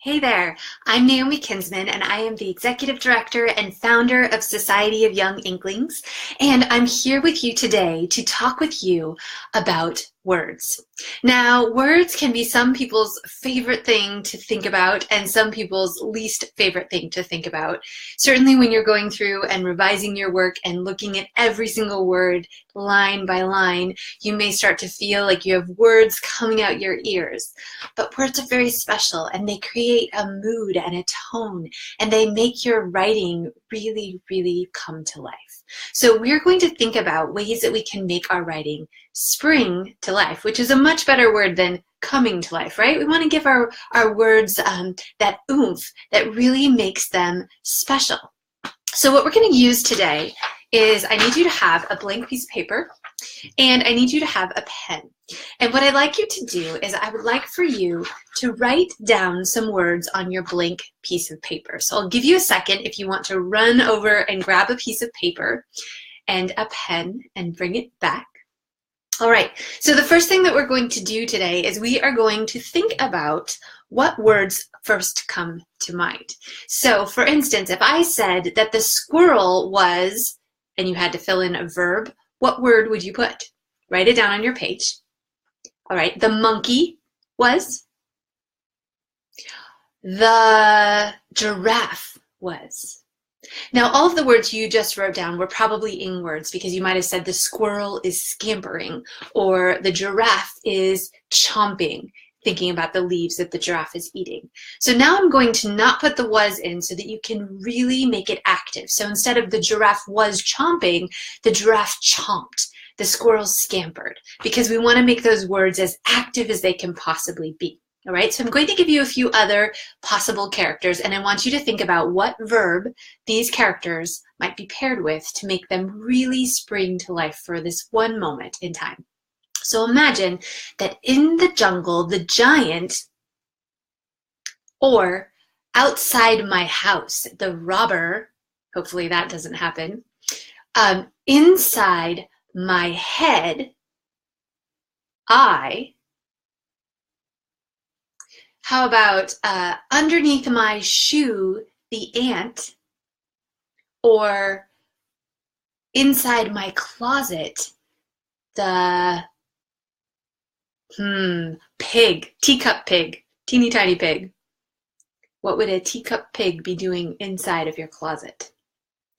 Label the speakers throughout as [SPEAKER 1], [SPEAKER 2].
[SPEAKER 1] Hey there, I'm Naomi Kinsman, and I am the Executive Director and founder of Society of Young Inklings, and I'm here with you today to talk with you about words. Now, words can be some people's favorite thing to think about and some people's least favorite thing to think about. Certainly when you're going through and revising your work and looking at every single word line by line, you may start to feel like you have words coming out your ears. But words are very special, and they create a mood and a tone, and they make your writing really, really come to life. So we're going to think about ways that we can make our writing spring to life, which is a much better word than coming to life, right? We want to give our words that oomph that really makes them special. So what we're going to use today is I need you to have a blank piece of paper, and I need you to have a pen. And what I'd like you to do is I would like for you to write down some words on your blank piece of paper. So I'll give you a second if you want to run over and grab a piece of paper and a pen and bring it back. All right, so the first thing that we're going to do today is we are going to think about what words first come to mind. So for instance, if I said that the squirrel was, and you had to fill in a verb, what word would you put? Write it down on your page. All right, the monkey was. The giraffe was. Now, all of the words you just wrote down were probably ing words because you might have said the squirrel is scampering or the giraffe is chomping, thinking about the leaves that the giraffe is eating. So now I'm going to not put the was in so that you can really make it active. So instead of the giraffe was chomping, the giraffe chomped. The squirrel scampered, because we want to make those words as active as they can possibly be. All right, so I'm going to give you a few other possible characters, and I want you to think about what verb these characters might be paired with to make them really spring to life for this one moment in time. So imagine that in the jungle, the giant, or outside my house, the robber, hopefully that doesn't happen, inside my head, I. How about underneath my shoe, the ant, or inside my closet, the pig, teacup pig, teeny tiny pig. What would a teacup pig be doing inside of your closet?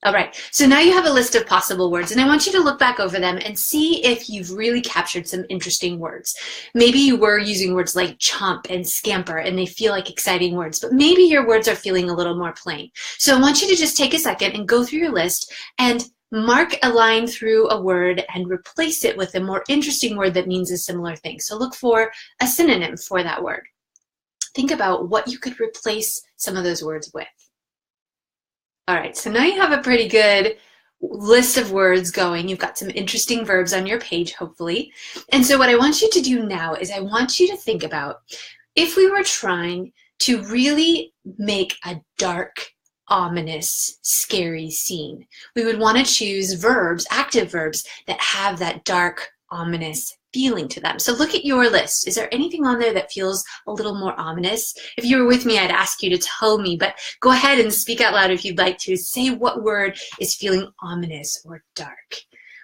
[SPEAKER 1] All right, so now you have a list of possible words, and I want you to look back over them and see if you've really captured some interesting words. Maybe you were using words like chomp and scamper, and they feel like exciting words, but maybe your words are feeling a little more plain. So I want you to just take a second and go through your list and mark a line through a word and replace it with a more interesting word that means a similar thing. So look for a synonym for that word. Think about what you could replace some of those words with. All right, so now you have a pretty good list of words going. You've got some interesting verbs on your page, hopefully. And so what I want you to do now is I want you to think about if we were trying to really make a dark, ominous, scary scene, we would want to choose verbs, active verbs, that have that dark, ominous feeling to them. So look at your list. Is there anything on there that feels a little more ominous? If you were with me, I'd ask you to tell me, but go ahead and speak out loud if you'd like to. Say what word is feeling ominous or dark.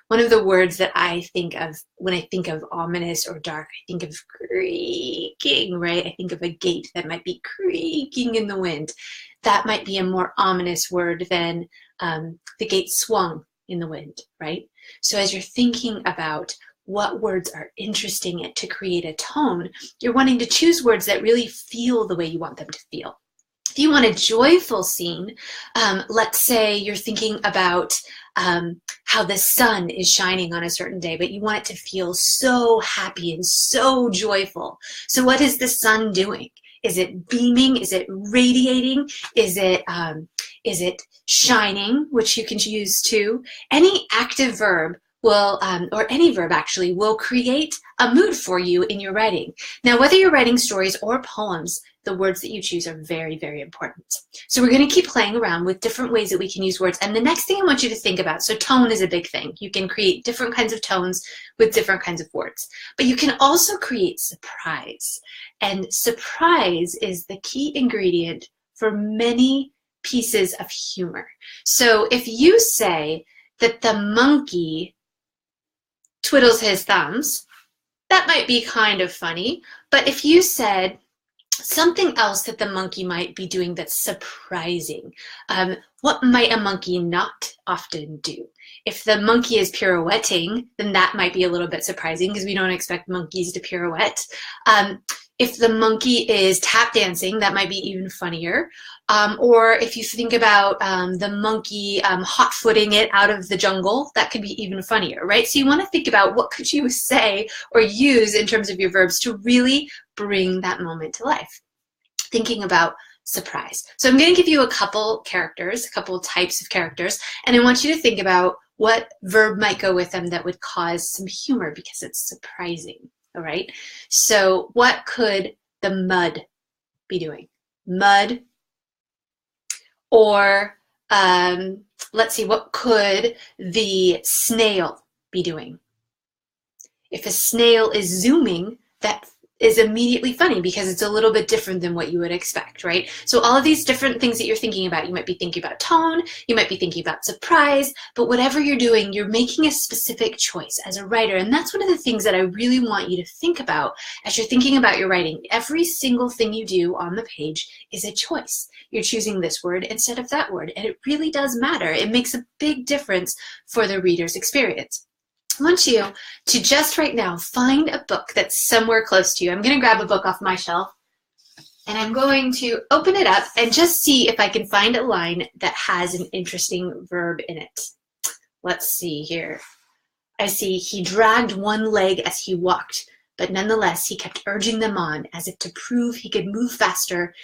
[SPEAKER 1] One of the words that I think of when I think of ominous or dark, I think of creaking, right? I think of a gate that might be creaking in the wind. That might be a more ominous word than the gate swung in the wind, right? So as you're thinking about what words are interesting to create a tone, you're wanting to choose words that really feel the way you want them to feel. If you want a joyful scene, let's say you're thinking about how the sun is shining on a certain day, but you want it to feel so happy and so joyful. So what is the sun doing? Is it beaming? Is it radiating? Is it shining, which you can use too? Any active verb will, or any verb actually, will create a mood for you in your writing. Now, whether you're writing stories or poems, the words that you choose are very, very important. So we're going to keep playing around with different ways that we can use words. And the next thing I want you to think about, so tone is a big thing. You can create different kinds of tones with different kinds of words. But you can also create surprise. And surprise is the key ingredient for many pieces of humor. So if you say that the monkey twiddles his thumbs, that might be kind of funny. But if you said something else that the monkey might be doing that's surprising, what might a monkey not often do? If the monkey is pirouetting, then that might be a little bit surprising because we don't expect monkeys to pirouette. If the monkey is tap dancing, that might be even funnier. Or if you think about the monkey hot-footing it out of the jungle, that could be even funnier, right? So you want to think about what could you say or use in terms of your verbs to really bring that moment to life. Thinking about surprise. So I'm going to give you a couple characters, a couple types of characters, and I want you to think about what verb might go with them that would cause some humor because it's surprising. All right, so what could the mud be doing? Mud. Or let's see, what could the snail be doing? If a snail is zooming, that is immediately funny because it's a little bit different than what you would expect, right? So all of these different things that you're thinking about, you might be thinking about tone, you might be thinking about surprise, but whatever you're doing, you're making a specific choice as a writer. And that's one of the things that I really want you to think about as you're thinking about your writing. Every single thing you do on the page is a choice. You're choosing this word instead of that word, and it really does matter. It makes a big difference for the reader's experience. I want you to just right now find a book that's somewhere close to you. I'm going to grab a book off my shelf and I'm going to open it up and just see if I can find a line that has an interesting verb in it. Let's see here. I see he dragged one leg as he walked, but nonetheless he kept urging them on as if to prove he could move faster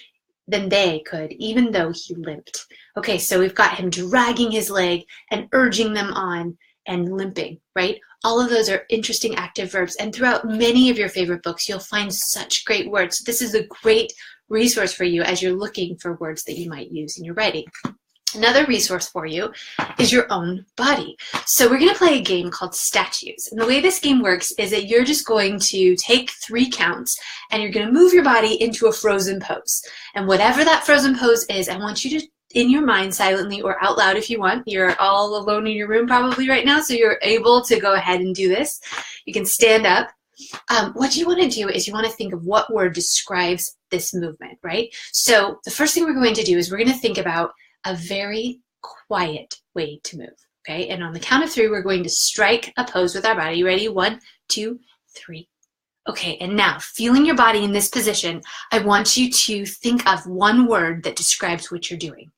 [SPEAKER 1] than they could, even though he limped. Okay, so we've got him dragging his leg and urging them on and limping, right? All of those are interesting active verbs. And throughout many of your favorite books, you'll find such great words. This is a great resource for you as you're looking for words that you might use in your writing. Another resource for you is your own body. So we're going to play a game called Statues. And the way this game works is that you're just going to take 3 counts and you're going to move your body into a frozen pose. And whatever that frozen pose is, I want you to, in your mind, silently or out loud if you want. You're all alone in your room probably right now, so you're able to go ahead and do this. You can stand up. What you want to do is you want to think of what word describes this movement, right? So the first thing we're going to do is we're going to think about a very quiet way to move, okay? And on the count of 3, we're going to strike a pose with our body. You ready? 1, 2, 3. Okay, and now, feeling your body in this position, I want you to think of one word that describes what you're doing.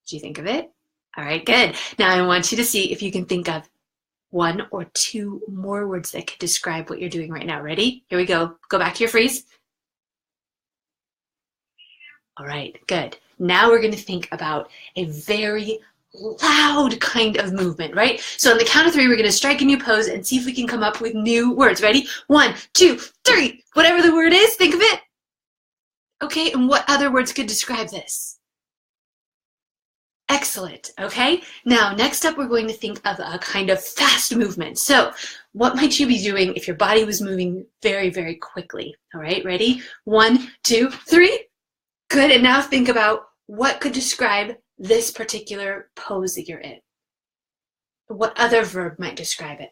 [SPEAKER 1] Did you think of it? All right, good. Now I want you to see if you can think of 1 or 2 more words that could describe what you're doing right now. Ready? Here we go. Go back to your freeze. All right, good. Now we're going to think about a very loud kind of movement, right? So on the count of 3, we're going to strike a new pose and see if we can come up with new words. Ready? 1, 2, 3. Whatever the word is, think of it. Okay, and what other words could describe this? Excellent, okay? Now, next up, we're going to think of a kind of fast movement. So what might you be doing if your body was moving very, very quickly? All right, ready? 1, 2, 3. Good, and now think about what could describe this particular pose that you're in. What other verb might describe it?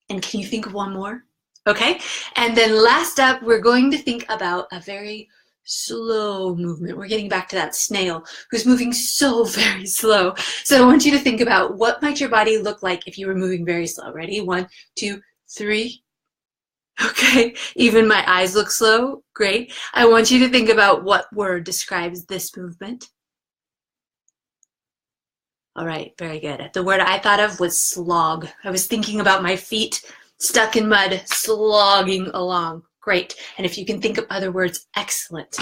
[SPEAKER 1] And can you think of one more? Okay, and then last up, we're going to think about a very slow movement. We're getting back to that snail who's moving so very slow. So I want you to think about what might your body look like if you were moving very slow. Ready? 1, 2, 3. Okay, even my eyes look slow. Great. I want you to think about what word describes this movement. All right, very good. The word I thought of was slog. I was thinking about my feet stuck in mud, slogging along. Great. And if you can think of other words, excellent.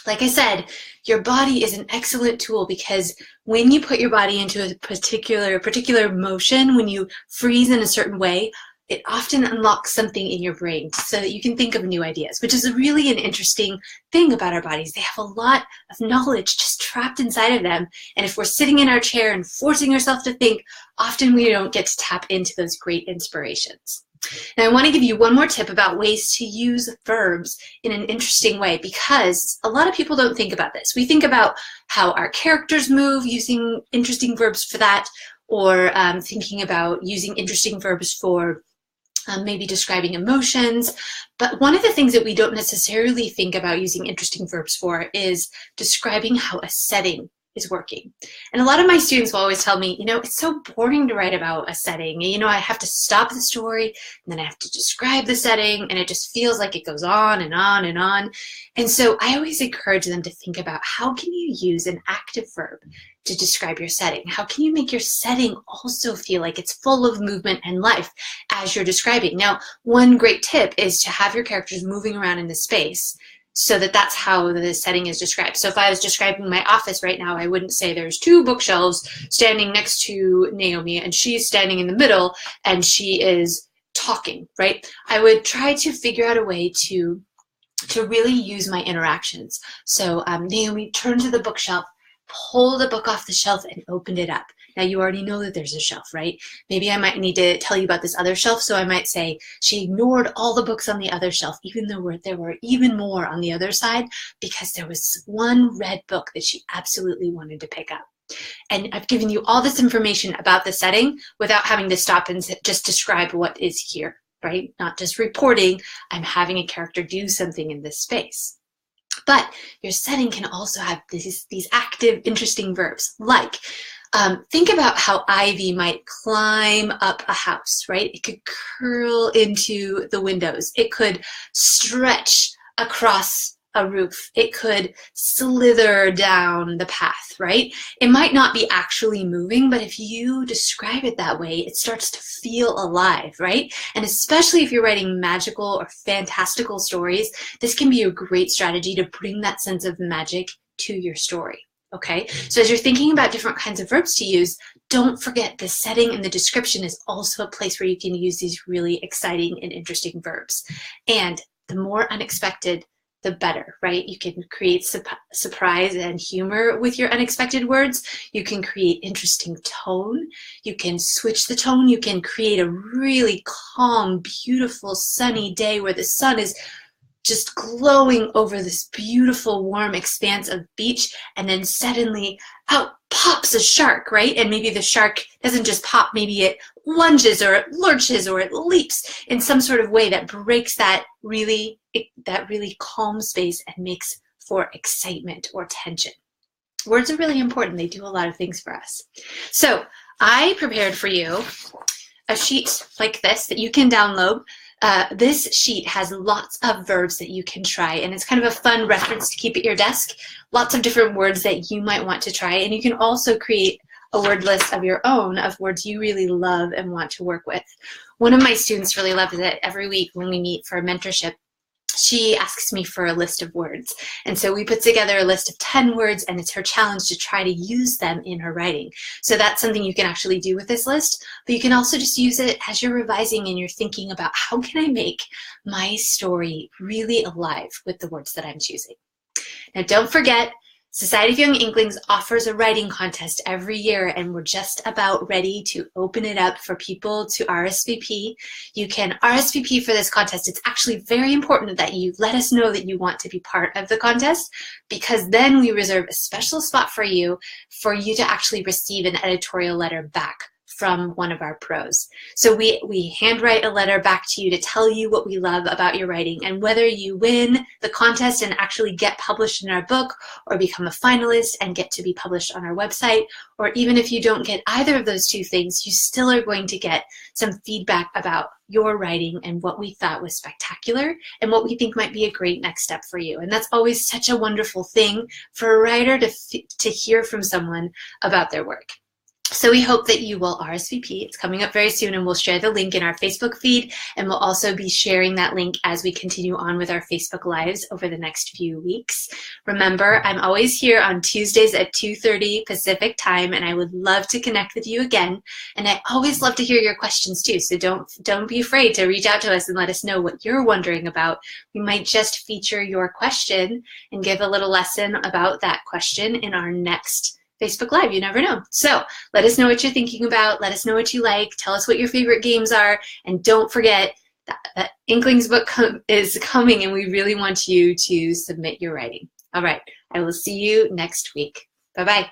[SPEAKER 1] Like I said, your body is an excellent tool because when you put your body into a particular motion, when you freeze in a certain way, it often unlocks something in your brain so that you can think of new ideas, which is really an interesting thing about our bodies. They have a lot of knowledge just trapped inside of them. And if we're sitting in our chair and forcing ourselves to think, often we don't get to tap into those great inspirations. Now, I want to give you one more tip about ways to use verbs in an interesting way, because a lot of people don't think about this. We think about how our characters move, using interesting verbs for that, or thinking about using interesting verbs for maybe describing emotions. But one of the things that we don't necessarily think about using interesting verbs for is describing how a setting is working. And a lot of my students will always tell me, it's so boring to write about a setting. I have to stop the story and then I have to describe the setting, and it just feels like it goes on and on and on. And so I always encourage them to think about, how can you use an active verb to describe your setting? How can you make your setting also feel like it's full of movement and life as you're describing? Now, one great tip is to have your characters moving around in the space, so that's how the setting is described. So if I was describing my office right now, I wouldn't say there's 2 bookshelves standing next to Naomi and she's standing in the middle and she is talking, right? I would try to figure out a way to really use my interactions. So Naomi turned to the bookshelf, pulled a book off the shelf and opened it up. Now you already know that there's a shelf, right? Maybe I might need to tell you about this other shelf. So I might say she ignored all the books on the other shelf, even though there were even more on the other side, because there was one red book that she absolutely wanted to pick up. And I've given you all this information about the setting without having to stop and just describe what is here, right? Not just reporting, I'm having a character do something in this space. But your setting can also have these active, interesting verbs, like think about how ivy might climb up a house, right? It could curl into the windows. It could stretch across a roof. It could slither down the path, right? It might not be actually moving, but if you describe it that way, it starts to feel alive, right? And especially if you're writing magical or fantastical stories, this can be a great strategy to bring that sense of magic to your story. Okay, so as you're thinking about different kinds of verbs to use, don't forget the setting and the description is also a place where you can use these really exciting and interesting verbs. And the more unexpected, the better, right? You can create surprise and humor with your unexpected words. You can create interesting tone. You can switch the tone. You can create a really calm, beautiful, sunny day where the sun is just glowing over this beautiful, warm expanse of beach, and then suddenly out pops a shark, right? And maybe the shark doesn't just pop, maybe it lunges or it lurches or it leaps in some sort of way that breaks that really calm space and makes for excitement or tension. Words are really important. They do a lot of things for us. So I prepared for you a sheet like this that you can download. This sheet has lots of verbs that you can try, and it's kind of a fun reference to keep at your desk. Lots of different words that you might want to try, and you can also create a word list of your own of words you really love and want to work with. One of my students really loves it. Every week when we meet for mentorship, she asks me for a list of words. And so we put together a list of 10 words, and it's her challenge to try to use them in her writing. So that's something you can actually do with this list, but you can also just use it as you're revising and you're thinking about, how can I make my story really alive with the words that I'm choosing? Now, don't forget, Society of Young Inklings offers a writing contest every year, and we're just about ready to open it up for people to RSVP. You can RSVP for this contest. It's actually very important that you let us know that you want to be part of the contest, because then we reserve a special spot for you to actually receive an editorial letter back from one of our pros. So we handwrite a letter back to you to tell you what we love about your writing, and whether you win the contest and actually get published in our book, or become a finalist and get to be published on our website, or even if you don't get either of those two things, you still are going to get some feedback about your writing and what we thought was spectacular and what we think might be a great next step for you. And that's always such a wonderful thing for a writer to hear from someone about their work. So we hope that you will RSVP. It's coming up very soon, and we'll share the link in our Facebook feed, and we'll also be sharing that link as we continue on with our Facebook Lives over the next few weeks. Remember, I'm always here on Tuesdays at 2:30 Pacific time, and I would love to connect with you again. And I always love to hear your questions too, so don't be afraid to reach out to us and let us know what you're wondering about. We might just feature your question and give a little lesson about that question in our next Facebook Live. You never know. So let us know what you're thinking about. Let us know what you like. Tell us what your favorite games are. And don't forget that Inklings book is coming, and we really want you to submit your writing. All right. I will see you next week. Bye-bye.